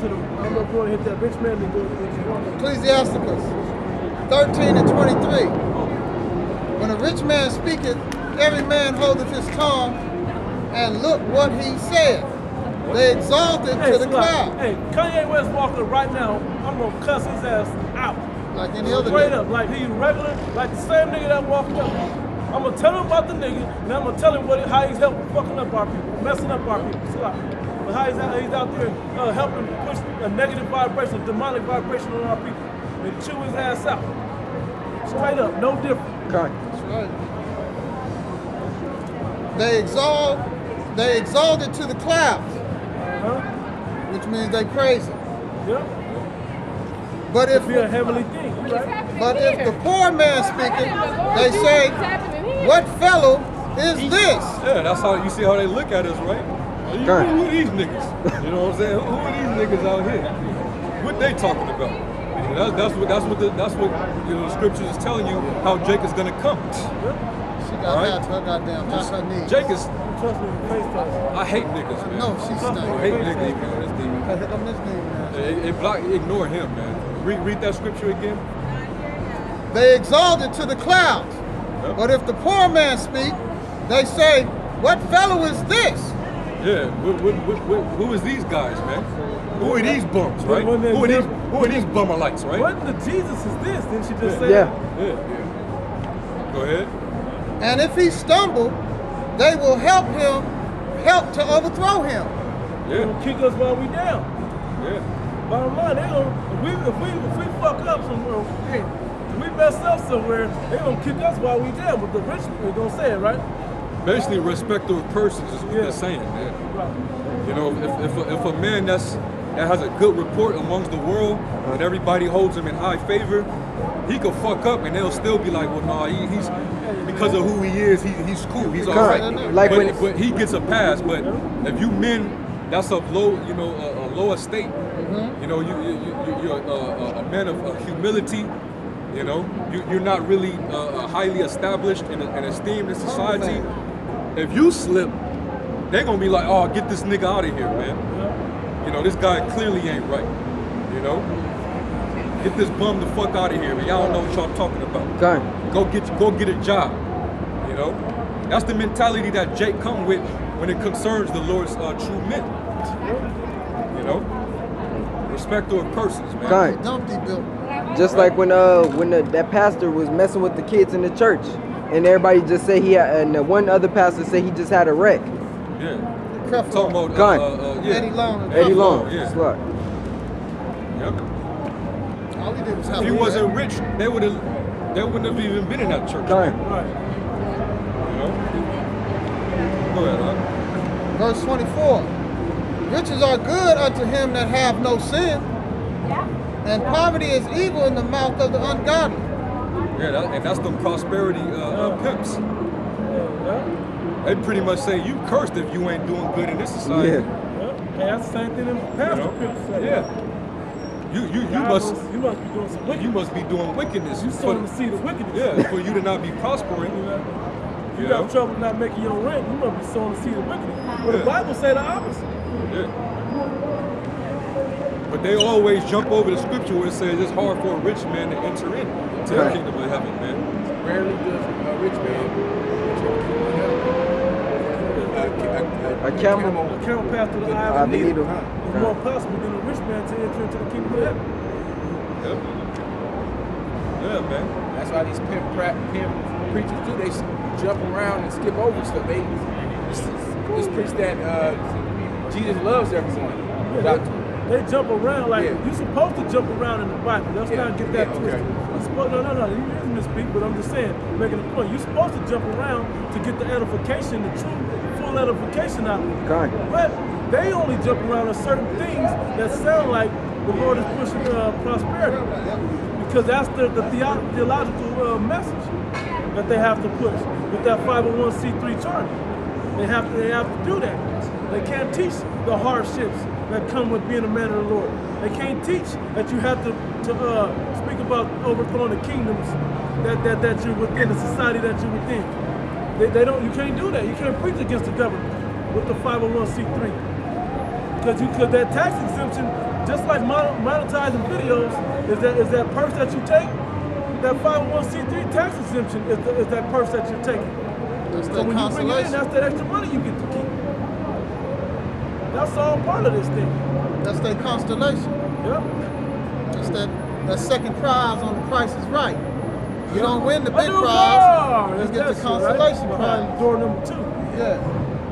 to the, I don't know if you want to hit that rich man to do it. Ecclesiasticus 13 and 23. When a rich man speaketh, every man holdeth his tongue, and look what he said. They exalted to the cloud. Hey, Kanye West walking right now, I'm going to cuss his ass out. Like any other Straight nigga. up, like he regular, like the same nigga that walking up. I'm going to tell him about the nigga, and I'm going to tell him how he's helping fucking up our people, messing up our people. But how he's out there helping push a negative vibration, a demonic vibration on our people. And chew his ass out. Straight up, no different. Okay. That's right. They exalted to the clouds, which means they praise him. Yeah. But if Be a heavenly thing, right? But if the poor man speaketh, they say, what fellow is this? Yeah, that's how you see how they look at us, right? Who are these niggas? You know what I'm saying? Who are these niggas out here? What they talking about? And that's what you know, the scriptures is telling you how Jake is gonna come. She got mad to her goddamn past her knees. Jake is. Trust me, face time. I hate niggas, man. No, she's I not. hate niggas, man. This demon. I think I'm this name, man. Ignore him, man. Read that scripture again. They exalted to the clouds. Yep. But if the poor man speak, they say, what fellow is this? Yeah, who is these guys, man? Who are these bums, right? When Who are these bummerlights, right? What the Jesus is this? Didn't she just say Yeah. that? Yeah. Go ahead. And if he stumble, they will help to overthrow him. They gonna kick us while we down. Yeah. Bottom line, they gonna if we fuck up somewhere, if we mess up somewhere, they gonna kick us while we down. But the rich people gonna say it, right? Basically, respect of persons is what they're saying, man. Right. You know, if a man that has a good report amongst the world and everybody holds him in high favor, he could fuck up and they'll still be like, well, no, he's because of who he is, he's cool, he's all right. Like but he gets a pass. But if you men, that's a low, you know, a low estate. You know, you're a man of humility. You know, you're not really highly established and esteemed in society. If you slip, they're gonna be like, oh, get this nigga out of here, man. You know, this guy clearly ain't right. You know, get this bum the fuck out of here, man. Y'all don't know what y'all talking about. Okay. Go get a job. You know, that's the mentality that Jake come with when it concerns the Lord's true men. You know, respect of persons, man. Okay. Dumpty built. Just like when that pastor was messing with the kids in the church, and everybody just say he had, and the one other pastor said he just had a wreck. Yeah. Creflo. Talking about Gun. yeah. Eddie Long. Eddie Long. Yeah. Slut. Yep. All he did was If help he me. wasn't rich, they wouldn't have even been in that church. Okay. Right. You know? Go ahead, huh? Verse 24. Riches are good unto him that have no sin, and poverty is evil in the mouth of the ungodly. Yeah, and that's them prosperity pimps. They pretty much say you cursed if you ain't doing good in this society. Yeah. Hey, that's the same thing them pastor people say. Yeah. You must be doing some wickedness. you must be doing wickedness. You sowing the seed of wickedness. Yeah, for you to not be prospering. You got trouble not making your rent, you must be sowing the seed of wickedness. But the Bible say the opposite. Yeah. But they always jump over the scripture where it says it's hard for a rich man to enter into the kingdom of heaven, man. Rarely does a rich man A camel. A camel path through the eye of the needle. It's more possible than a rich man to enter into the kingdom of heaven. Yep. Yeah, man. That's why these pimp preachers do. They jump around and skip over stuff. They just preach that Jesus loves everyone. Yeah, they jump around like Yeah. you're supposed to jump around in the Bible. Let's not get that twisted. Okay. You're supposed, no. You didn't misspeak, but I'm just saying, making a point. You're supposed to jump around to get the edification, the true, full edification out of it. Okay. But they only jump around on certain things that sound like the Lord is pushing prosperity, because that's the theological message that they have to push with that 501c3 charter. They have to do that. They can't teach the hardships that come with being a man of the Lord. They can't teach that you have to speak about overthrowing the kingdoms that you're within, the society that you're within. They don't. You can't do that. You can't preach against the government with the 501c3 because that tax exemption just just like monetizing videos, is that purse that you take, that 501c3 tax exemption is that purse that you're taking. That's So their when you bring it in, consolation. that's that extra money you get to keep. That's all part of this thing. That's their constellation. Yep. That's that second prize on the Price is Right. You don't win the A big new prize, car! you get That's the it, right? consolation Behind prize. door number 2. Yeah.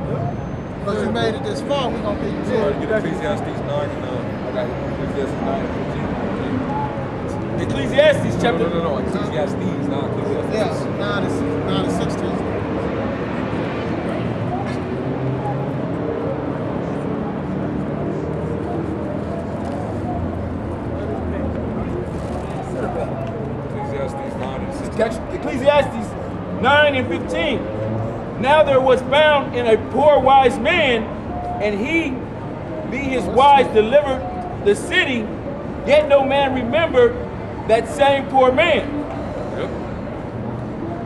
Yep. Because you made it this far, we're going to give you So more. you get Ecclesiastes 9 and I got Ecclesiastes 9 and 15. Ecclesiastes chapter. No. Ecclesiastes, not Ecclesiastes. Yeah, 9 and 16. Ecclesiastes 9 and 16. Ecclesiastes 9 and 15. Now there was found in a poor wise man, and he, being his wise, delivered the city, yet no man remembered that same poor man. Yep.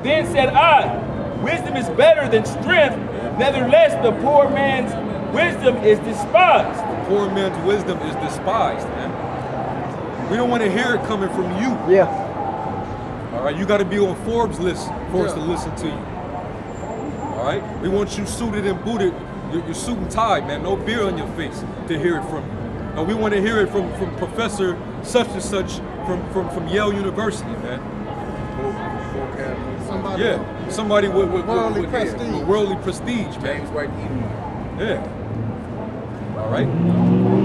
Then said I, wisdom is better than strength, nevertheless the poor man's wisdom is despised. Poor man's wisdom is despised, man. We don't want to hear it coming from you. Yeah. All right, you got to be on Forbes list for us to listen to you. All right, we want you suited and booted, your suit and tie, man. No beer on your face to hear it from you. No, we want to hear it from Professor such and such from Yale University, man. Somebody Yeah, somebody with Worldly prestige. with worldly prestige, man. James White Eaton. Yeah. All right.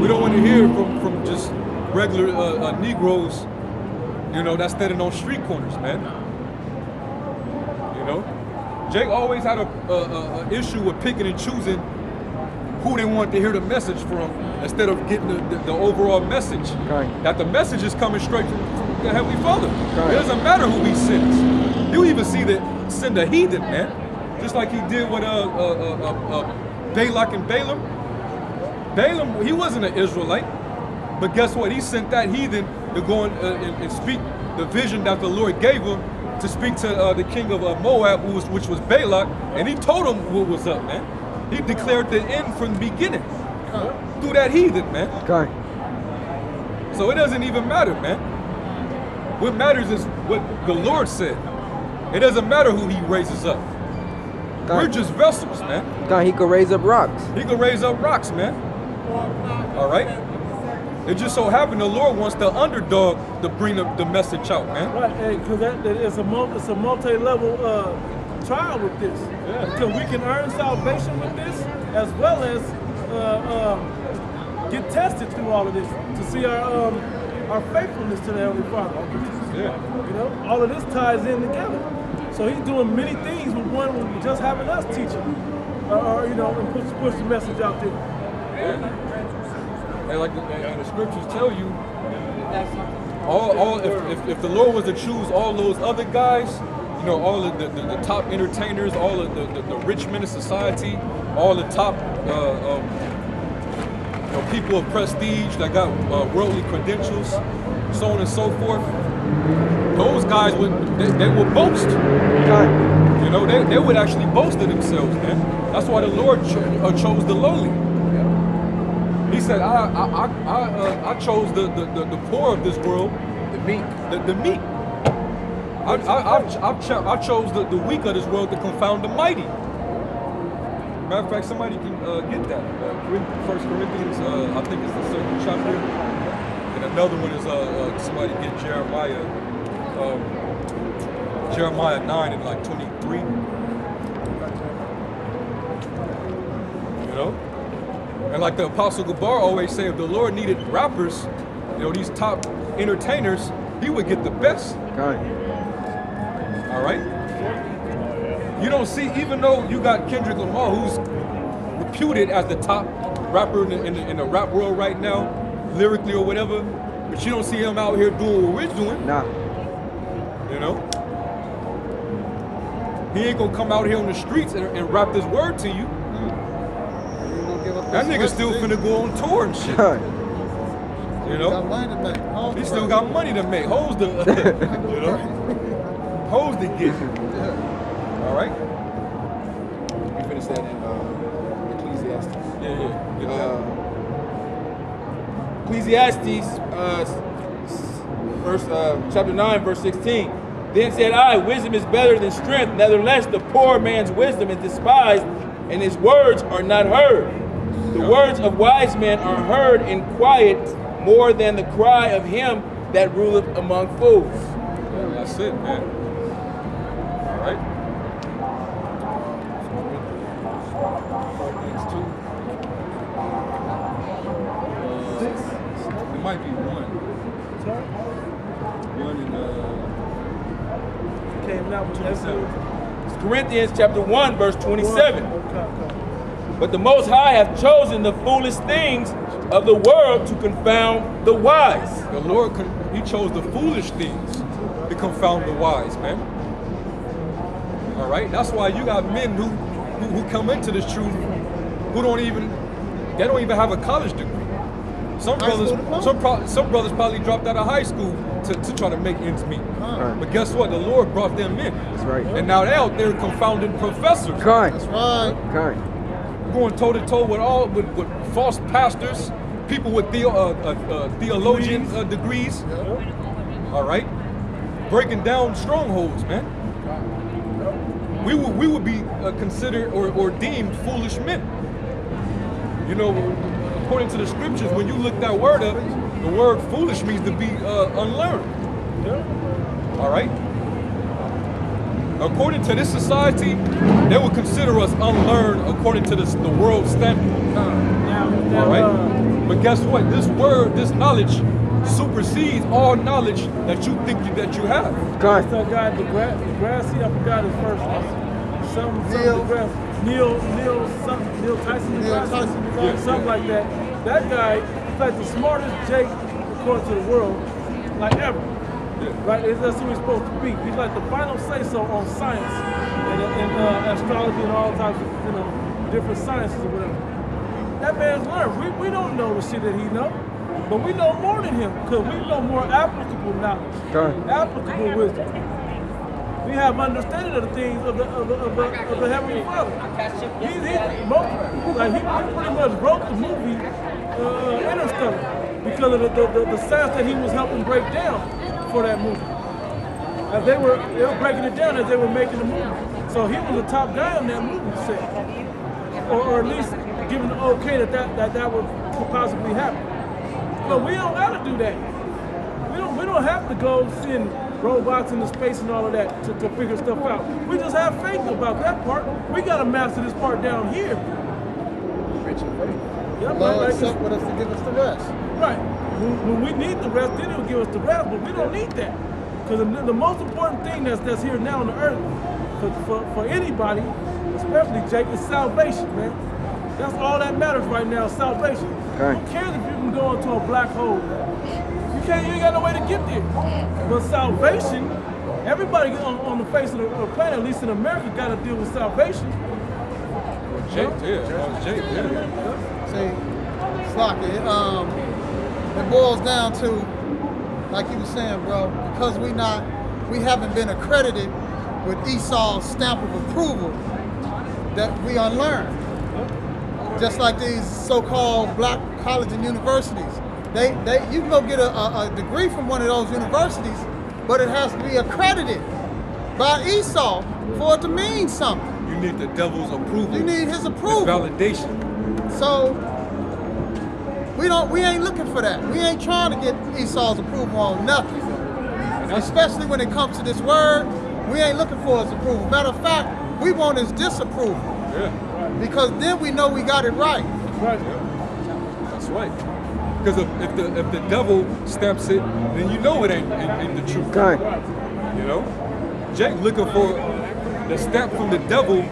We don't want to hear from just regular Negroes, you know, that's standing on street corners, man. You know, Jake always had a issue with picking and choosing who they want to hear the message from instead of getting the overall message. Right. That the message is coming straight from the Heavenly Father. Right. It doesn't matter who he sends. You even see that send a heathen, man. Just like he did with Balak and Balaam. Balaam, he wasn't an Israelite, but guess what? He sent that heathen to go and speak the vision that the Lord gave him to speak to the king of Moab, which was Balak, and he told him what was up, man. He declared the end from the beginning through that heathen, man. Okay. So it doesn't even matter, man. What matters is what the Lord said. It doesn't matter who he raises up. We're just vessels, man. Okay. He could raise up rocks. He can raise up rocks, man. All right? It just so happened the Lord wants the underdog to bring the message out, man. Right, because it's a multi-level trial with this. Yeah. Because we can earn salvation with this, as well as get tested through all of this to see our faithfulness to the Heavenly Father. Yeah. You know, all of this ties in together. So he's doing many things with one, with just having us teach him, or you know, and push the message out there. And like the scriptures tell you, if the Lord was to choose all those other guys, you know, all of the top entertainers, all of the rich men of society, all the top you know, people of prestige that got worldly credentials, so on and so forth, those guys would boast. Okay. You know, they would actually boast of themselves, man. That's why the Lord chose the lowly. He said, I chose the poor of this world, The meek. the meek. I chose the weak of this world to confound the mighty. Matter of fact, somebody can get that. 1 Corinthians, I think it's the 2nd chapter. And another one is somebody get Jeremiah 9 and like 23. You know? And like the Apostle Gabar always say, if the Lord needed rappers, you know, these top entertainers, he would get the best. Okay. All right? You don't see, even though you got Kendrick Lamar, who's reputed as the top rapper in the rap world right now, lyrically or whatever, but you don't see him out here doing what we're doing. Nah. You know? He ain't gonna come out here on the streets and rap this word to you. That nigga still finna go on tour and shit. Okay. You Got know? money to make. He still got money to make. Hoes to, you know? Hoes to get. All right? We finished that in Ecclesiastes. Yeah. Get that. Ecclesiastes, chapter 9, verse 16. Then said I, wisdom is better than strength. Nevertheless, the poor man's wisdom is despised, and his words are not heard. The words of wise men are heard in quiet more than the cry of him that ruleth among fools. Yeah, that's it, man. All right. Philippians 2. It might be 1. Sorry? 1 in Came out with 27. It's Corinthians chapter 1, verse 27. Okay. But the Most High hath chosen the foolish things of the world to confound the wise. The Lord, He chose the foolish things to confound the wise, man. All right, that's why you got men who come into this truth who don't even have a college degree. Some brothers probably dropped out of high school to try to make ends meet. Right. But guess what? The Lord brought them in. That's right. And now they're out there confounding professors, Kind. That's right. Kind. going toe to toe with false pastors, people with theologian degrees. All right, breaking down strongholds, man. We would be considered or deemed foolish men. You know, according to the scriptures, when you look that word up, the word foolish means to be unlearned. All right. According to this society, they would consider us unlearned according to the world standard. All right. But guess what? This word, this knowledge, supersedes all knowledge that you think that you have. Kind. That guy, Degrassi, I forgot his first name. Neil Tyson DeGrasse, something like that. That guy is like the smartest Jake according to the world, like ever. Right? That's who he's supposed to be. He's like the final say-so on science and astrology and all types of different sciences or whatever. That man's learned. We don't know the shit that he knows, but we know more than him because we know more applicable knowledge, applicable wisdom. We have understanding of the things of the Heavenly Father. He pretty much wrote the movie Interstellar because of the science that he was helping break down for that movie. As they were breaking it down as they were making the movie. So he was a top guy on that movie set, or at least giving the okay that would possibly happen. But we don't got to do that. We don't have to go send robots into space and all of that to figure stuff out. We just have faith about that part. We got to master this part down here. The Lord sent with us to give us the rest. Right. When we need the rest, then He'll give us the rest, but we don't need that. Because the most important thing that's here now on the earth for anybody, especially Jake, is salvation, man. That's all that matters right now, salvation. Okay. Who cares if you can go into a black hole? You ain't got no way to get there. But salvation, everybody on the face of the planet, at least in America, got to deal with salvation. Jake, yeah. See, Slocky, it boils down to, like you were saying, bro, because we haven't been accredited with Esau's stamp of approval, that we unlearned. Just like these so-called black colleges and universities. You can go get a degree from one of those universities, but it has to be accredited by Esau for it to mean something. You need the devil's approval. You need his approval. Validation. So we ain't looking for that. We ain't trying to get Esau's approval on nothing. Especially when it comes to this word, we ain't looking for his approval. Matter of fact, we want his disapproval. Yeah. Because then we know we got it right. Right. That's right. Because if the devil stamps it, then you know it ain't the truth. Kind. You know? Jake looking for the stamp from the devil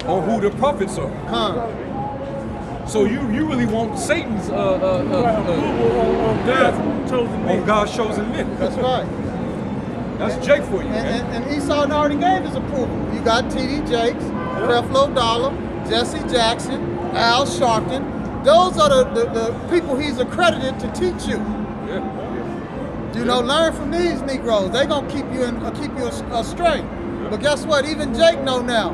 on who the prophets are. Huh. So you really want Satan's On God's chosen men. That's right. That's Jake for you, man. And Esau already gave his approval. You got T.D. Jakes, Creflo Dollar, Jesse Jackson, Al Sharpton. Those are the people he's accredited to teach you. Yeah. You know, learn from these Negroes. They gonna keep you straight. But guess what? Even Jake know now.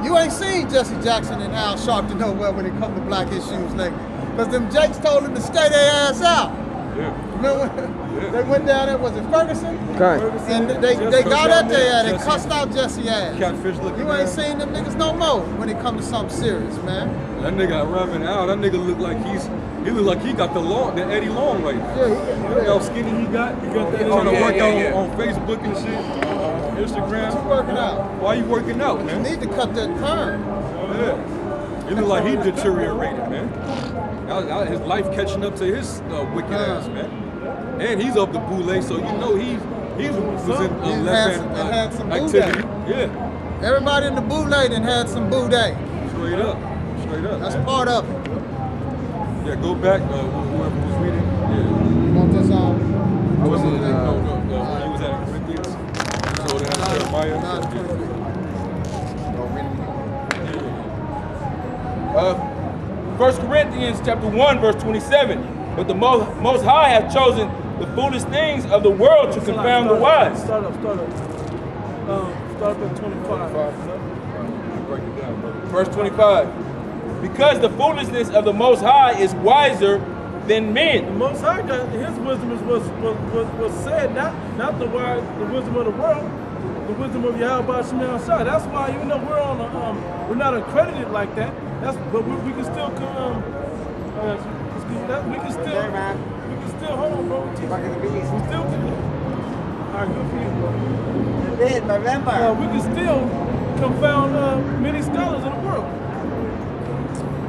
You ain't seen Jesse Jackson and Al Sharpton nowhere when it comes to black issues lately. Because them Jakes told him to stay their ass out. Yeah. Remember they went down there, was it Ferguson? Kind. And they got at there and cussed out Jesse ass. Catfish looking. You ain't seen them niggas no more when it comes to something serious, man. That nigga Reverend Al, that nigga look like he look like he got the Eddie Long right now. Yeah, Look how skinny he got. He got that trying to work out on Facebook and shit, Instagram. you working out. Why you working out, You man? need to cut that perm. Yeah. He look like he deteriorated, man. His life catching up to his wicked ass, man. And he's of the boule, so you know he was in He had some activity. boule. Yeah, Everybody in the boule done had some boudet. straight up. That's man. part of it. Yeah, go back. Whoever was reading. Yeah. You want this on? I was in, no, when he was at Corinthians. So that's Jeremiah. Nah, it's Yeah. 1 Corinthians chapter 1, verse 27. But the Most High hath chosen the foolish things of the world to confound the wise. Start up at 25. Break it down, brother. Verse 25. Because the foolishness of the Most High is wiser than The men. Most High got his wisdom was said, not the wisdom of the world, the wisdom of Yahweh Shemel Shai. That's why even though we're on we're not accredited like that. But we can still we can still hold on, bro. We still can. All right, good for you, bro. We can still confound many scholars in the world.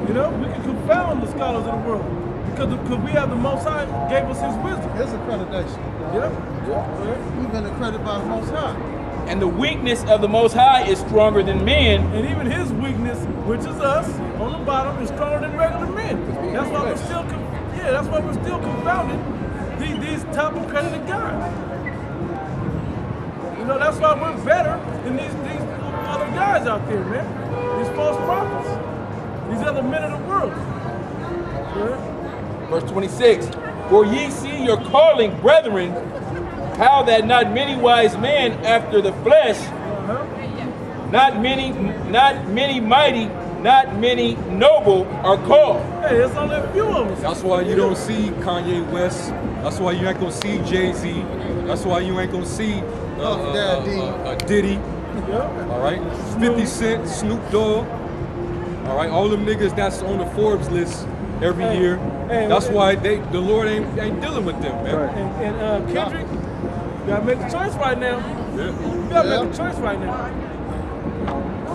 You know, we can confound the scholars in the world because we have the Most High gave us His wisdom. Here's accreditation. Yeah. We've been accredited by the Most High. And the weakness of the Most High is stronger than men. And even His weakness, which is us, on the bottom, is stronger than regular men. That's why we're still, that's why we're still confounding these top accredited guys. You know, that's why we're better than these other guys out there, man. These false prophets, these other men of the world. Yeah. Verse 26. For ye see your calling, brethren, how that not many wise men after the flesh, not many mighty, not many noble are called. Hey, there's only a few of us. That's why you don't see Kanye West. That's why you ain't gonna see Jay-Z. That's why you ain't gonna see Diddy. Yeah. All right, 50 Cent, Snoop Dogg. All right, all them niggas that's on the Forbes list every year. That's why the Lord ain't dealing with them, man. And Kendrick, you gotta make a choice right now. Yeah. You gotta make a choice right now.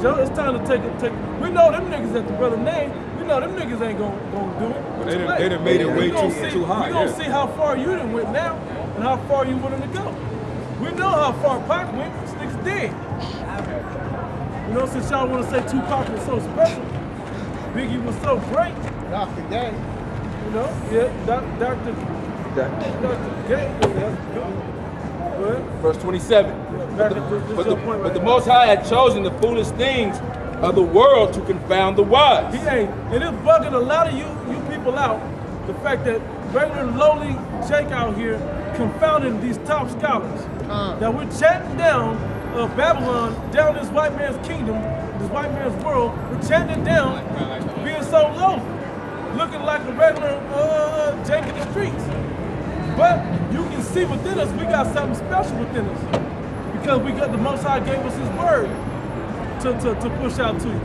So it's time to take. We know them niggas at the brother name. We know them niggas ain't gonna do it. But they done made it way too high. We gonna see how far you done went now and how far you willing to go. We know how far Pac went. This nigga's dead. You know, since y'all want to say Tupac was so special, Biggie was so great. Dr. Gay. You know, yeah, Dr. Gay, that's good. Verse 27. But the Most High had chosen the foolish things of the world to confound the wise. He ain't, and it's bugging a lot of you people out. The fact that regular lowly Jake out here confounding these top scholars. That we're chatting down Babylon, down this white man's kingdom, this white man's world. We're chatting it down, being so low, looking like a regular Jake in the streets. But you can see within us, we got something special within us. Because we got the Most High gave us His word to push out to you.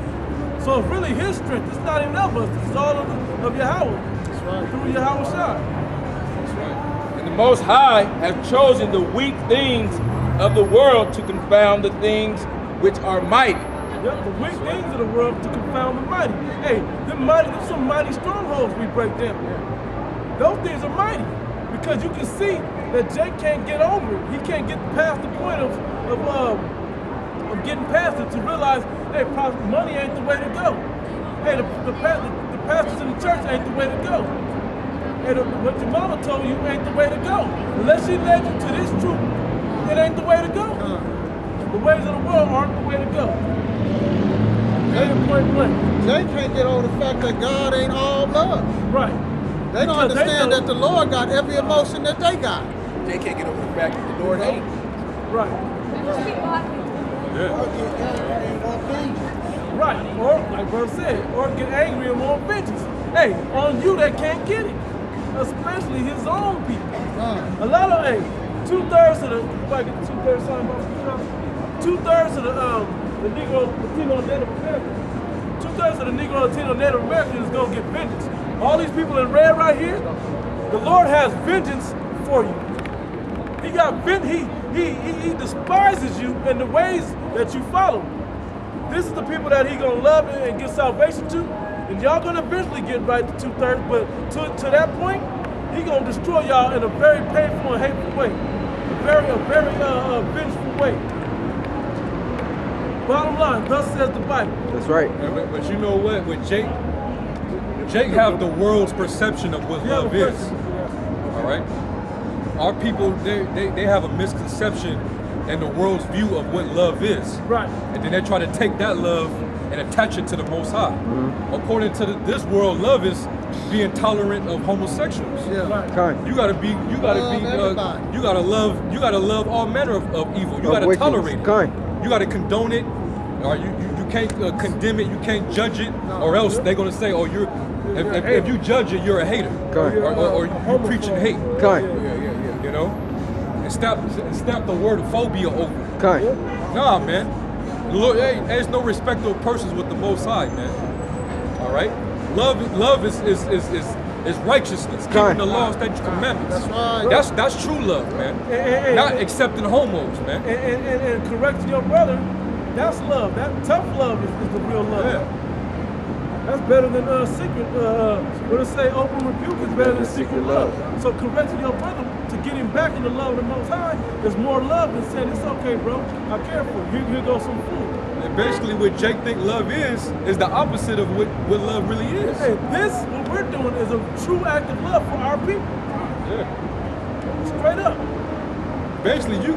So it's really His strength. It's not even of us. It's all of Yahweh. That's right. Through Yahweh Shai. That's right. And the Most High have chosen the weak things of the world to confound the things which are mighty. Yep, the weak things of the world to confound the mighty. Hey, there's some mighty strongholds we break down. Those things are mighty. Because you can see that Jake can't get over it. He can't get past the point of getting past it to realize, hey, money ain't the way to go. Hey, the pastors in the church ain't the way to go. Hey, what your mama told you ain't the way to go. Unless she led you to this truth, it ain't the way to go. The ways of the world aren't the way to go. Point blank. They can't get over the fact that God ain't all love. Right. They don't understand that the Lord got every emotion that they got. They can't get over the fact that the Lord ain't. Right. Yeah. Right. Or, like Bro said, or get angry and want vengeance. Hey, on you they can't get it. especially his own people. Con. A lot of, hey, 2/3 of the, if I get 2/3 something about 2/3 of the Negro, Latino, and Native Americans, 2/3 of the Negro, Latino, Native Americans is gonna get vengeance. All these people in red right here, the Lord has vengeance for you. He got he despises you in the ways that you follow. This is the people that he gonna love and give salvation to, and y'all gonna eventually get right to 2/3. But to that point, he gonna destroy y'all in a very painful and hateful way, a very vengeful way. Bottom line, thus says the Bible. That's right. But you know what? With Jake have the world's perception of what love is. All right. Our people, they have a misconception in the world's view of what love is. Right. And then they try to take that love and attach it to the Most High. According to this world, love is being tolerant of homosexuals. Yeah. Right. Con. You gotta everybody. you gotta love all manner of evil. You Of gotta wickedness. tolerate it. Kind. You gotta condone it, or you can't condemn it. You can't judge it, or else they're gonna say, oh, if you judge it, you're a hater, Kind. or you preaching hate. Kind. You know, and stop the word phobia over. Kind. Nah, man. Look, hey, there's no respect of persons with the Most High, man. All right. Love is righteousness, keeping Kind. the law, statutes, commandments. That's right. That's true love, man. Hey, Not accepting homos, man. and correcting your brother, that's love. That tough love is the real love. Yeah. That's better than secret. What it say? Open rebuke is better than secret love. So correcting your brother to get him back in the love of the Most High is more love than saying it's okay, bro. I care for you. Here goes some food. And basically, what Jake think love is the opposite of what love really is. Hey, what we're doing is a true act of love for our people. Yeah. Straight up. Basically, you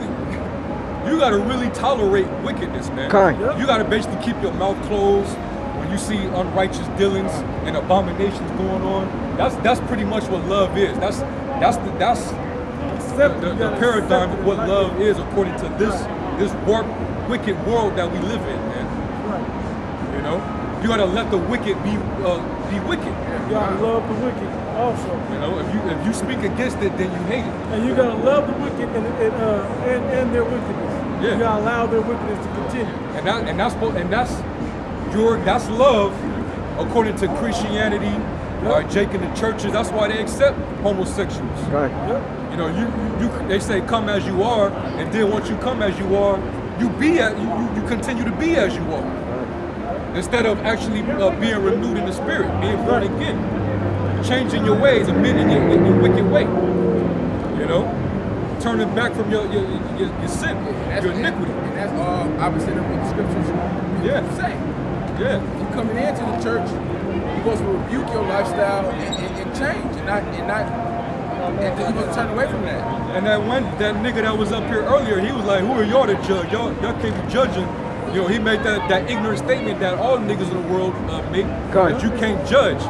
gotta really tolerate wickedness, man. Kind. Yeah. You gotta basically keep your mouth closed when you see unrighteous dealings and abominations going on. That's pretty much what love is. That's the paradigm of what love is according to this warped, wicked world that we live in, man. Right. You know, you gotta let the wicked be wicked. You gotta love the wicked also. You know, if you speak against it, then you hate it. And you gotta love the wicked and their wickedness. Yeah. You gotta allow their wickedness to continue. That's love according to Christianity. Jake in the churches. That's why they accept homosexuals. Kind. Yep. You know, they say come as you are, and then once you come as you are, you continue to be as you are. Instead of actually being renewed in the spirit, being born again, changing your ways, amending your wicked way. You know, turning back from your sin, your iniquity. And that's all opposite of what the scriptures say. Yeah. You coming into the church, you're supposed to rebuke your lifestyle and change, and you're supposed to turn away from that. And that nigga that was up here earlier, he was like, who are y'all to judge? Y'all can't be judging. You know, he made that ignorant statement that all niggas in the world make, that you can't judge.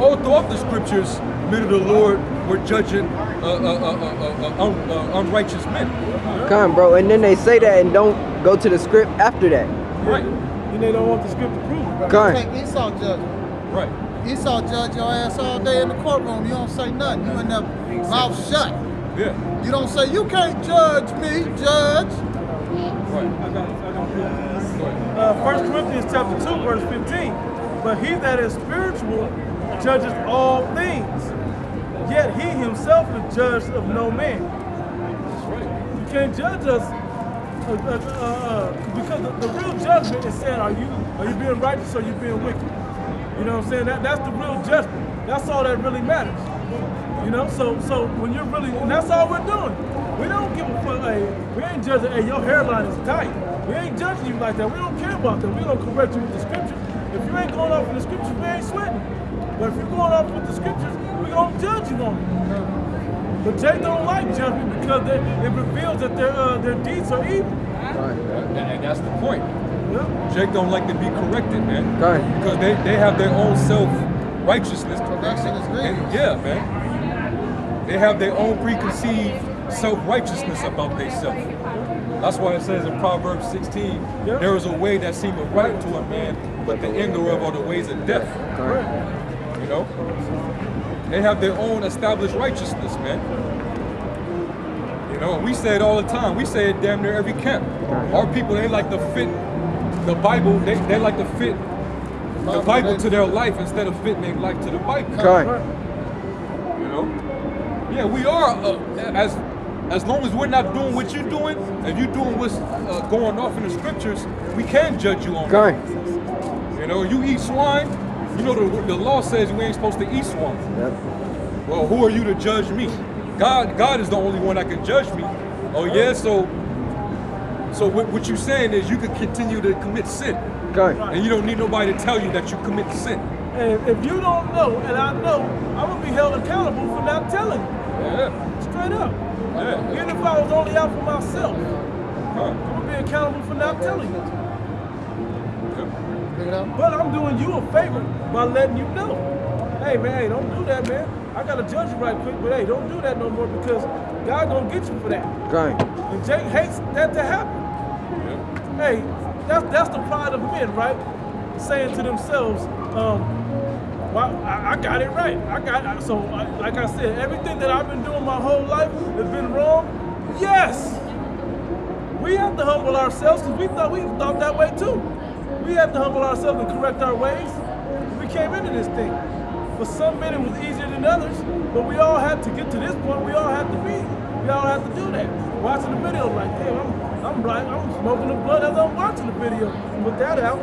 All throughout the scriptures, men of the Lord were judging unrighteous men. Kind, bro. And then they say that and don't go to the script after that. Right. And they don't want the script to prove it. Kind. Take Esau judgment. Right. Esau judge your ass all day in the courtroom. You don't say nothing. You in there mouth shut. Yeah. You don't say, you can't judge me, judge. Right. I got it. 1 Corinthians chapter 2, verse 15. But he that is spiritual judges all things, yet he himself is judged of no man. You can't judge us because the real judgment is saying, are you being righteous or are you being wicked? You know what I'm saying? That's the real judgment. That's all that really matters. You know, so when you're really, and that's all we're doing. We don't give a fuck. Hey, we ain't judging. Hey, your hairline is tight. We ain't judging you like that. We don't care about that. We don't correct you with the scriptures. If you ain't going off in the scriptures, we ain't sweating. But if you're going off with the scriptures, we gonna judge you on it. But Jake don't like judgment because it reveals that their deeds are evil. And that's the point. Yeah. Jake don't like to be corrected, man. Right. Because they have their own self-righteousness. Correction is grievous. Yeah, man. They have their own preconceived self-righteousness about themselves. That's why it says in Proverbs 16, there is a way that seemeth right to a man, but the end thereof are the ways of death. Kind. You know? They have their own established righteousness, man. You know, and we say it all the time. We say it damn near every camp. Our people, they like to fit the Bible. They like to fit the Bible to their life instead of fitting their life to the Bible. Okay. You know? Yeah, we are, as long as we're not doing what you're doing, if you're doing what's going off in the scriptures, we can judge you on Okay. that. You know, you eat swine, you know the law says we ain't supposed to eat swine. Yep. Well, who are you to judge me? God is the only one that can judge me. Oh yeah, so what you're saying is you could continue to commit sin. Okay. And you don't need nobody to tell you that you commit sin. And if you don't know, and I know, I'm gonna be held accountable for not telling you. Yeah. Straight up. Yeah. Even if I was only out for myself, Huh. I'm gonna be accountable for not telling you. Yeah. Pick it up. But I'm doing you a favor by letting you know. Hey man, hey, don't do that, man. I gotta judge you right quick, but hey, don't do that no more because God gonna get you for that. Okay. And Jake hates that to happen. Yeah. Hey, that's the pride of men, right? Saying to themselves, well, I got it right. Like I said, everything that I've been doing my whole life has been wrong. Yes, we have to humble ourselves because we thought that way too. We have to humble ourselves and correct our ways. We came into this thing. For some men, it was easier than others, but we all had to get to this point. We all had to do that. Watching the video, like, damn, I'm smoking the blunt as I'm watching the video. Put that out.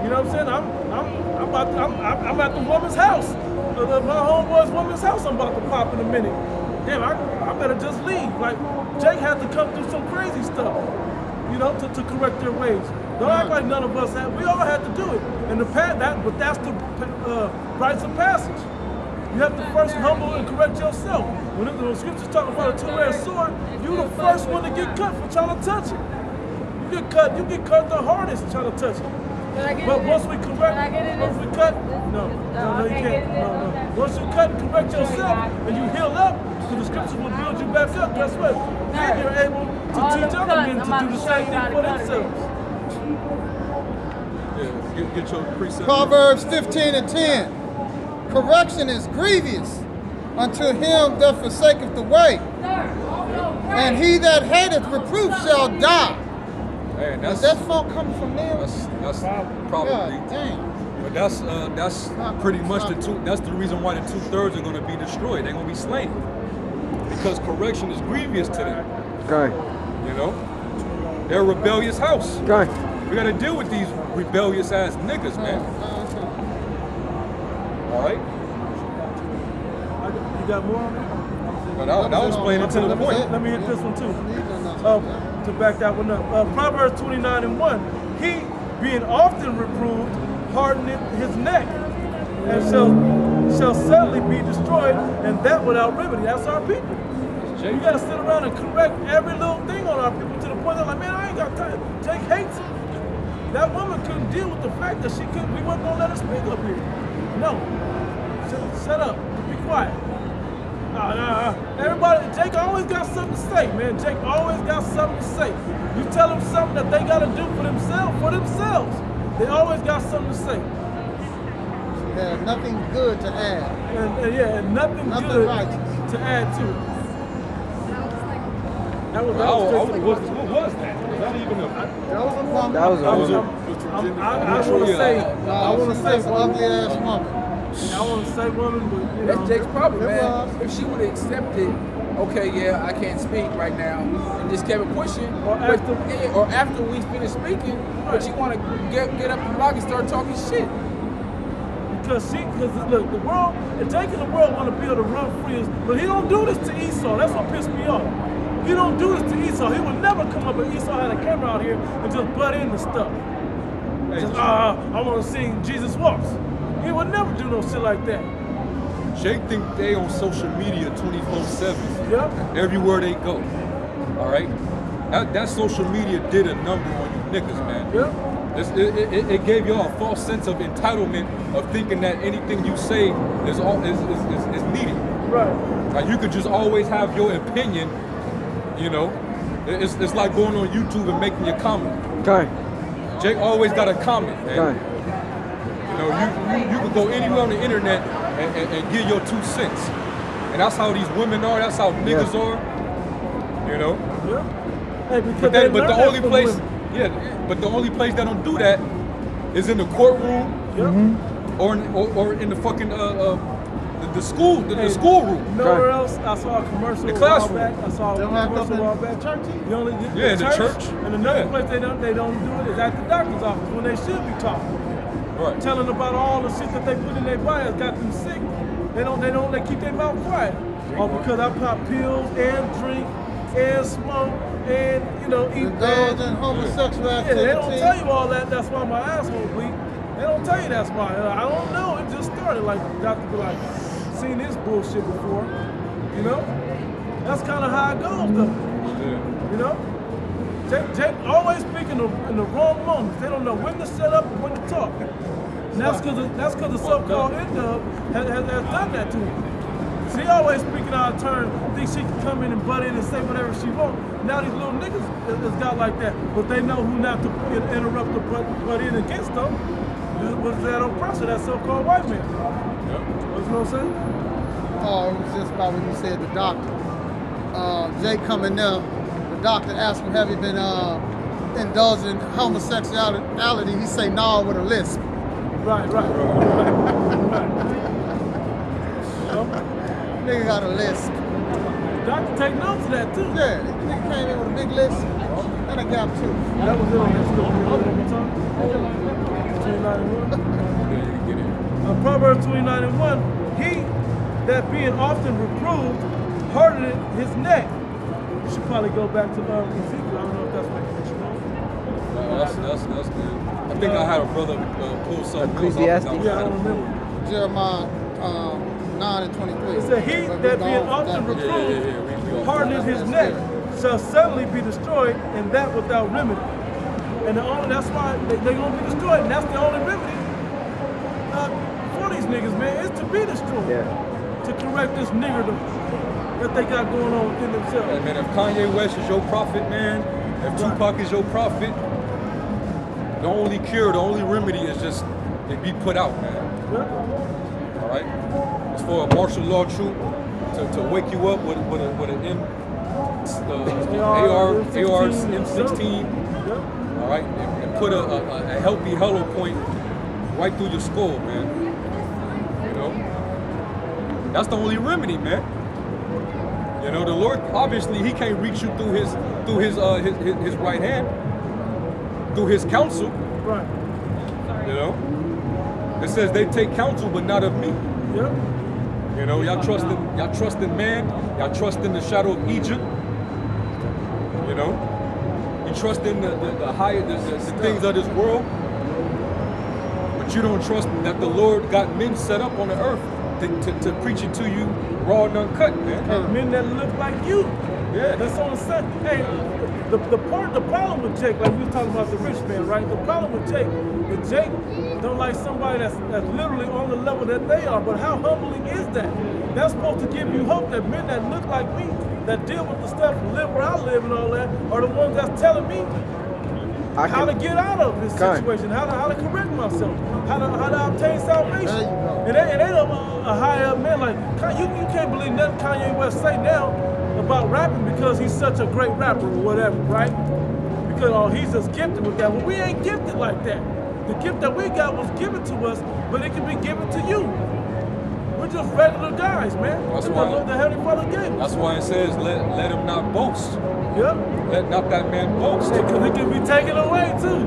You know what I'm saying? I'm at the woman's house. My homeboy's woman's house. I'm about to pop in a minute. Damn, I better just leave. Like Jake had to come through some crazy stuff, you know, to correct their ways. Don't act like none of us have. We all had to do it. And but that's the rites of passage. You have to first humble and correct yourself. When the scriptures talk about a two-edged sword, you're the first one to get cut for trying to touch it. You get cut the hardest trying to touch it. But once we cut, no, you can't. No. Once you cut and correct yourself and you heal up, so the scriptures will build you back up. Guess what? Then you're able to teach other men to do the same thing for themselves. Yeah. Get your precept. Proverbs 15:10. Correction is grievous unto him that forsaketh the way, and he that hateth reproof shall die. Hey, Is that folk coming from them? that's probably. God dang. But that's pretty much that's the reason why the 2/3 are going to be destroyed. They're going to be slain because correction is grievous to them. Okay. You know, they're a rebellious house. Okay. We got to deal with these rebellious ass niggas, man. All right. You got more on that? But that was playing into the point. Let me hit this one too. To back that one up. Proverbs 29:1. He, being often reproved, hardeneth his neck, and shall suddenly be destroyed, and that without remedy. That's our people. You gotta sit around and correct every little thing on our people to the point that like, man, I ain't got time. Jake hates it. That woman couldn't deal with the fact that we wasn't gonna let her speak up here. No. Shut up. Be quiet. Everybody, Jake always got something to say, man. Jake always got something to say. You tell them something that they gotta do for themselves. They always got something to say. Yeah, nothing good to add. And nothing good righteous to add to it. What was that? Was that even a? That was I want to say ugly ass woman. I want to say woman, but you know. That's Jake's problem, man. If she would have accepted, okay, yeah, I can't speak right now, and just kept it pushing, or after we finish speaking, but you want to get up the block and start talking shit. Because look, the world, if Jake in the world want to be able to run free, but he don't do this to Esau. That's what pissed me off. He don't do this to Esau. He would never come up if Esau had a camera out here and just butt into stuff. I want to sing Jesus Walks. He would never do no shit like that. Jake think they on social media 24/7. Yep. Everywhere they go. All right. That social media did a number on you niggas, man. Yep. It gave y'all a false sense of entitlement of thinking that anything you say is needed. Right. Like you could just always have your opinion. You know, it's like going on YouTube and making your comment. Okay. Jake always got a comment, man. Okay. You know, you could go anywhere on the internet and give your 2 cents. And that's how these women are. That's how niggas are. You know. Yeah. Hey, because But they but the learn that only from place, women. but the only place that don't do that is in the courtroom Yep. or in the fucking the school Hey, school room. You know where else? I saw a commercial The a while classroom. back. I saw a They don't have commercial a while back. church. The only Yeah, in the church. And another Yeah. place they don't do it is at the doctor's office when they should be talking, Right. telling about all the shit that they put in their body that's got them sick. They keep their mouth quiet. Or because I pop pills and drink and smoke and eat Indulge bad. in homosexual Yeah, activity. they don't tell you all that. That's why my asshole bleed. They don't tell you that's why. I don't know. It just started. Like doctor be like, seen this bullshit before. You know. That's kind of how it goes, though. Yeah. You know. Jake always speaking in the wrong moments. They don't know when to shut up and when to talk. And that's because the so-called N-Dub has done that to him. She always speaking out of turn, thinks she can come in and butt in and say whatever she wants. Now these little niggas has got like that, but they know who not to interrupt or butt in against them. Was that oppressor, that so-called white man. Yep. You know what I'm saying? Oh, it was just about when you said the doctor. Jay coming there, the doctor asked him, have you been indulging in homosexuality? He say, no, with a lisp. Right. Nigga got a lisp. Doctor take notes of that too. Yeah, this nigga came in with a big lisp and a gap tooth. That was it on that stuff. You know what I'm talking about? 29 Yeah, you can get it. Proverbs 29 and 1, he that being often reproved hardened his neck. You should probably go back to Ezekiel. I don't know if that's what you know. That's good. I think I had a brother pull something else Ecclesiastes. off. Yeah, I don't remember. Jeremiah 9 and 23. It said, he But we that go being on often with that. reproved We hardened his neck shall suddenly be destroyed, and that without remedy. And that's why they're going to be destroyed, and that's the only remedy for these niggas, man, is to be destroyed. Yeah. To correct this niggerdom that they got going on within themselves. Hey, man, if Kanye West is your prophet, man, if Tupac is your prophet, the only cure, the only remedy is just it be put out, man. Yeah. All right. It's for a martial law troop to wake you up with an AR M16. Yeah. All right, and put a healthy hello point right through your skull, man. You know, that's the only remedy, man. You know, the Lord obviously He can't reach you through his right hand, through His counsel. Right. You know, it says they take counsel, but not of me. Yeah. You know, y'all trust in man, y'all trust in the shadow of Egypt. You know, you trust in the higher the things of this world, but you don't trust that the Lord got men set up on the earth to preach it to you raw and uncut, man. Men that look like you. Yeah. That's on the set. Hey, the problem with Jake, like we were talking about the rich man, right? The problem with Jake don't like somebody that's literally on the level that they are. But how humbling is that? That's supposed to give you hope that men that look like me, that deal with the stuff and live where I live and all that, are the ones that's telling me how to get out of this situation, how to correct myself, how to obtain salvation. There you go. And they a high up man like you can't believe nothing Kanye West say now about rapping because he's such a great rapper or whatever, right? Because he's just gifted with that. Well, we ain't gifted like that. The gift that we got was given to us, but it can be given to you. We're just regular guys, man. That's That's why- what the Heavenly Father gave us. That's why it says let him not boast. Yep. Let not that man boast. Because it can be taken away too.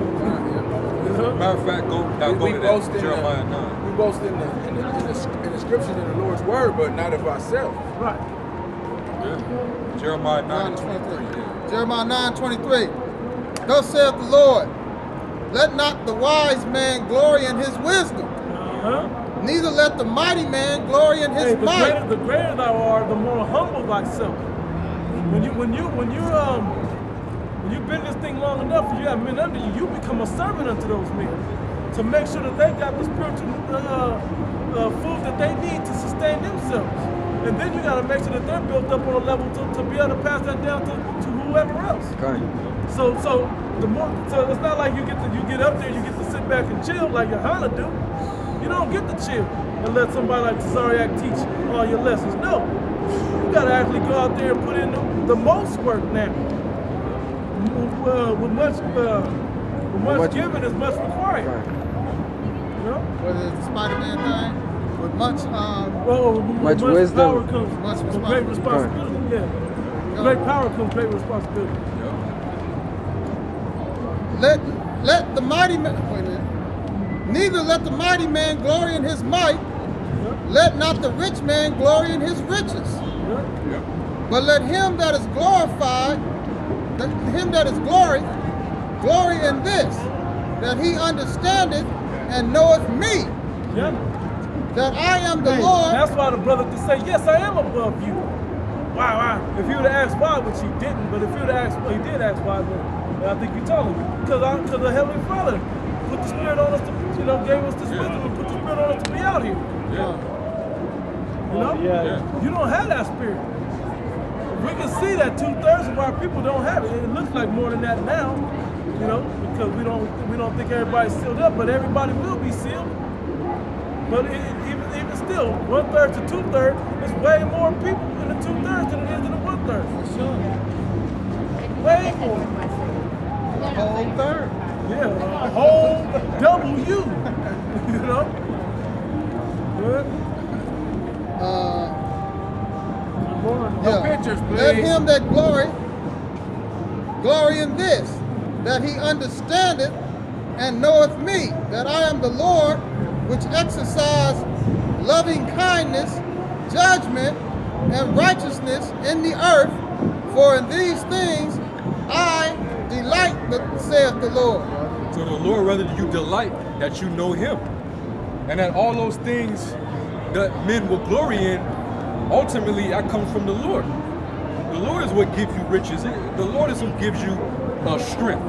Matter of fact, go We to boast that in Jeremiah 9. We boast in the scriptures in the Lord's word, but not of ourselves. Right. Yeah. Jeremiah 9 and 23. Yeah. Jeremiah 9:23. Thus saith the Lord, let not the wise man glory in his wisdom, Uh-huh. neither let the mighty man glory in his Hey, might. the greater thou art, the more humble thyself. When you've been this thing long enough, and you have men under you, you become a servant unto those men to make sure that they got the spiritual food that they need to sustain themselves. And then you got to make sure that they're built up on a level to be able to pass that down to whoever else. So it's not like you get up there, you get to sit back and chill like Yohana do. You don't get to chill. and let somebody like Tazariak teach all your lessons. No, you gotta actually go out there and put in the most work now. With much given is much required. Right. You know? Whether it's the Spider-Man thing, with much Much wisdom. power comes Much great responsibility. Yeah. Great power comes great responsibility. let the mighty man, wait a minute. Neither let the mighty man glory in his might, let not the rich man glory in his riches. But let him that is glorified, him that is glory in this, that he understandeth and knoweth me, Yeah. that I am the Hey, Lord. that's why the brother could say, yes, I am above you. Why? If you would have asked why, which he didn't, but if you would have asked, well, he did ask why, then I think you told him. Because the Heavenly Father put the Spirit on us to, gave us this wisdom and put the Spirit on us to be out here. You know? You don't have that Spirit. We can see that 2/3 of our people don't have it. It looks like more than that now, because we don't think everybody's sealed up, but everybody will be sealed. But even still, 1/3 to 2/3 is way more people in the 2/3 than it is in the 1/3. Way more. A whole third. Yeah, a whole double you. You know? Good. No pictures, Let please. him that glory in this, that he understandeth and knoweth me, that I am the Lord, which exercise loving kindness, judgment, and righteousness in the earth. For in these things I delight, saith the Lord. So the Lord rather you delight that you know him. And that all those things that men will glory in, ultimately that comes from the Lord. The Lord is what gives you riches. The Lord is who gives you strength.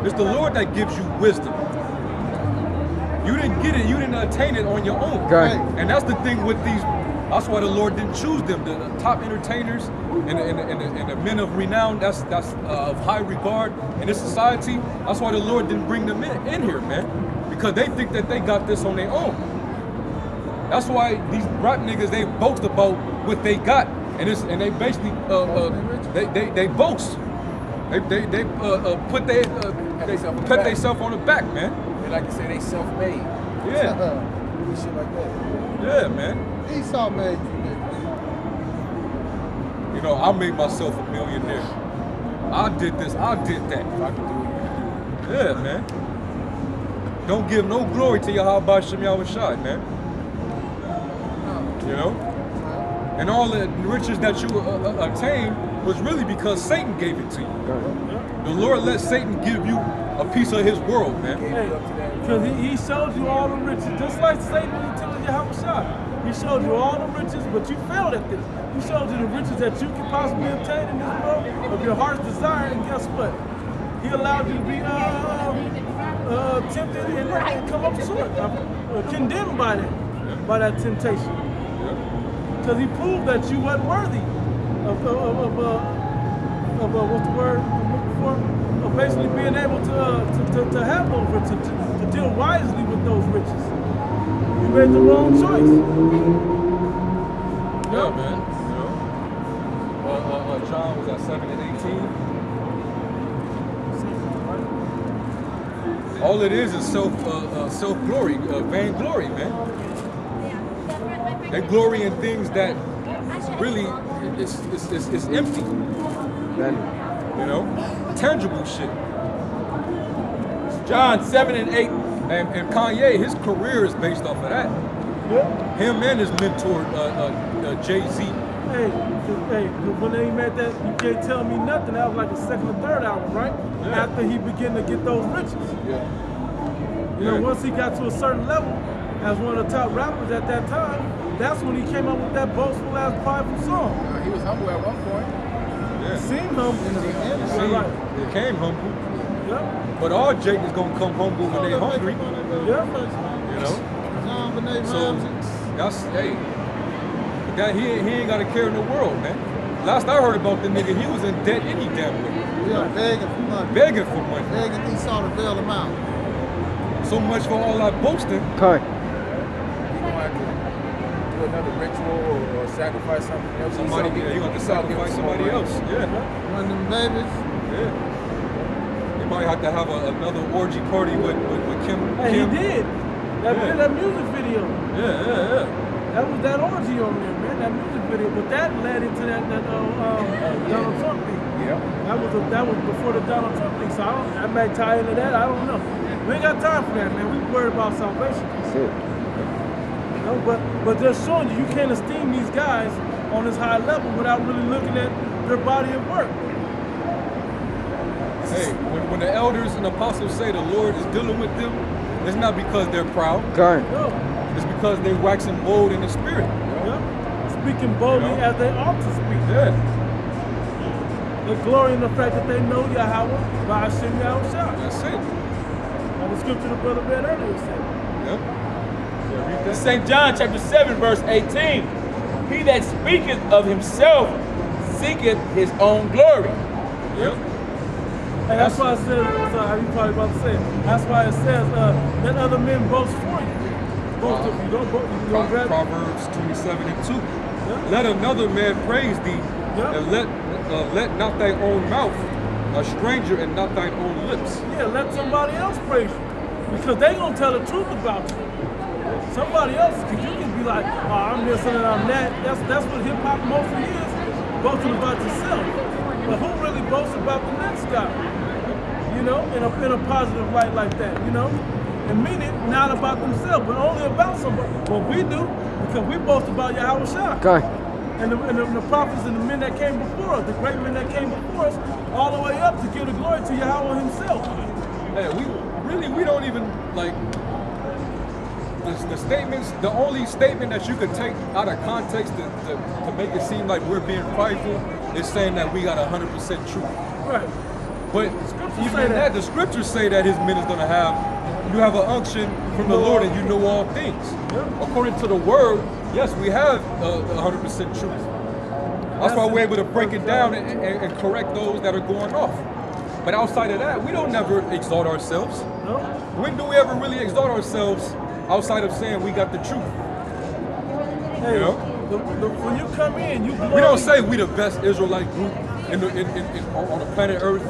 It's the Lord that gives you wisdom. You didn't get it, you didn't attain it on your own. Right. And that's the thing with these, that's why the Lord didn't choose them. The top entertainers and the men of renown, that's of high regard in this society. That's why the Lord didn't bring them in here, man. Because they think that they got this on their own. That's why these rap niggas, they boast about what they got. And they basically, they boast. They put themselves on the back, man. They like to say they self-made. Yeah. Shit like that. Yeah, man. Esau made you. I made myself a millionaire. I did this, I did that. If I could do it, you Yeah, man. Don't give no glory to Yahweh Shem Yahushai, man. And all the riches that you attained was really because Satan gave it to you. The Lord let Satan give you a piece of his world, man. Because he showed you all the riches, just like Satan when he told Yahweh. He showed you all the riches, but you failed at this. He showed you the riches that you could possibly obtain in this world of your heart's desire, and guess what? He allowed you to be tempted and come up short, condemned by that temptation. Because he proved that you weren't worthy of what's the word I'm looking for? Of basically being able to have those riches, to deal wisely with those riches. You made the wrong choice. Yeah, man. John was at 7 and 18. All it is self-glory, vainglory, man. They glory in things that really it's empty. Tangible shit. John 7 and 8. And Kanye, his career is based off of that. Yeah. Him and his mentor, Jay-Z. Hey, when they made that, you can't tell me nothing. That was like the second or third album, right? Yeah. After he began to get those riches. Yeah. Once he got to a certain level, as one of the top rappers at that time, that's when he came up with that boastful ass prideful song. He was humble at one point. It seemed humble. He became humble. Yeah. But all Jake is gonna come humble when they hungry. Yeah. So that's but he ain't gotta care in the world, man. Last I heard about the nigga, he was in debt any damn way. Yeah, begging for money. Begging for money. Begging Esau to bail him out. So much for all that boasting. Con. another ritual or sacrifice something else. Somebody, yeah, you have to sacrifice somebody else. Yeah. One of them babies. Yeah. You might have to have another orgy party with Kim. Hey, Kim. he did. That music video. Yeah. That was that orgy on there, man. That music video. But that led into that Donald Trump thing. Yeah. That was before the Donald Trump thing. So I might tie into that. I don't know. We ain't got time for that, man. We worried about salvation. That's it. You know, but they're showing you can't esteem these guys on this high level without really looking at their body of work. Hey, when the elders and apostles say the Lord is dealing with them, it's not because they're proud. Current. No. It's because they waxing bold in the spirit. Yeah. Speaking boldly You know? as they ought to speak. Yeah. They glory in the fact that they know Yahweh by Hashem Yahushua. That's it. And the scripture the brother read earlier said. Yep. Yeah, read that. St. John chapter 7, verse 18. He that speaketh of himself seeketh his own glory. Yep. And that's why it says, sorry, you probably about to say it. That's why it says, let other men boast for you. Boast of you. Don't boast. You don't grab. Proverbs 27:2. Yeah. Let another man praise thee, Yeah. and let not thy own mouth, a stranger, and not thine own lips. Yeah, let somebody else praise you. Because they gonna tell the truth about you. Somebody else, because you can be like, oh, I'm this and I'm that. That's what hip hop mostly is. Boasting about yourself. But who really boasts about the next guy? You know, in a positive light like that, you know? And mean it not about themselves, but only about somebody. What we do, because we boast about Yahweh Shai. Current. And the prophets and the men that came before us, the great men that came before us, all the way up to give the glory to Yahweh himself. Hey, we don't even like the statements. The only statement that you could take out of context to make it seem like we're being prideful is saying that we got 100% truth. Right. But Scriptures even say in that. that, the scriptures say that his men is gonna you have an unction from the Lord and you know all things. Yeah. According to the word, yes, we have 100% truth. That's why we're able to break it down and correct those that are going off. But outside of that, we don't never exalt ourselves. No? When do we ever really exalt ourselves outside of saying we got the truth? Hey, You know? when you come in, you glory. We don't say we the best Israelite group on the planet Earth,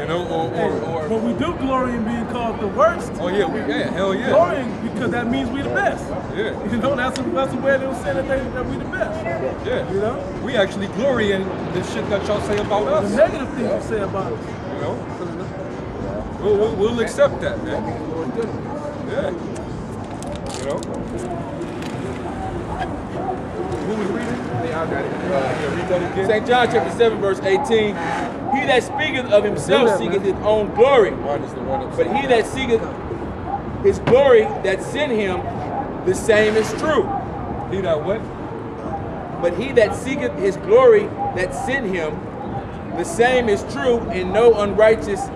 you know, or But we do glory in being called the worst. oh yeah, hell yeah. Glorying because that means we the best. Yeah. You know, that's the way they were saying that we the best. Yeah. You know? We actually glory in the shit that y'all say about us. The negative things you say about us. You know? We'll accept that, man. Yeah. You know? Who was reading? Yeah, I got it. Yeah, read that again. St. John chapter 7, verse 18. He that speaketh of himself seeketh his own glory. Mine is the one up. But he that seeketh his glory that sent him, the same is true. He that what? But he that seeketh his glory that sent him, the same is true, and no unrighteousness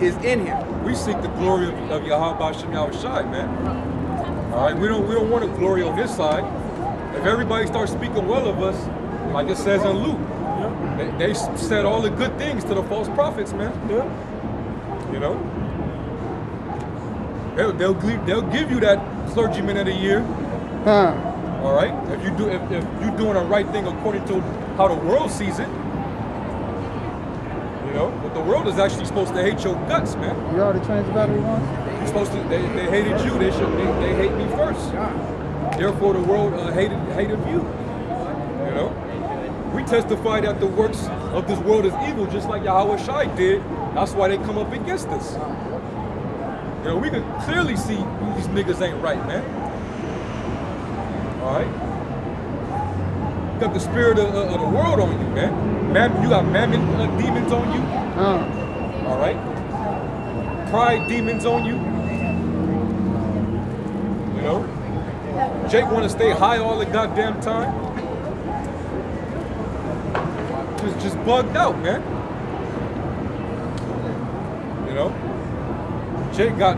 is in him. We seek the glory of Yahweh Shem Yahushai, man. All right, we don't want to glory on this side. If everybody starts speaking well of us, like it says in Luke, they said all the good things to the false prophets, man. Yeah. You know, they'll give you that clergyman of the year. Huh. All right, if you're doing the right thing according to how the world sees it. You know, but the world is actually supposed to hate your guts, man. You already changed the battery once? You're supposed to. They hated you. They hate me first. Therefore, the world hated you. You know, we testify that the works of this world is evil, just like Yahweh Shai did. That's why they come up against us. You know, we can clearly see these niggas ain't right, man. All right. You got the spirit of the world on you, man. You got mammon demons on you. All right. Pride demons on you. You know. Jake want to stay high all the goddamn time. Just bugged out, man. You know. Jake got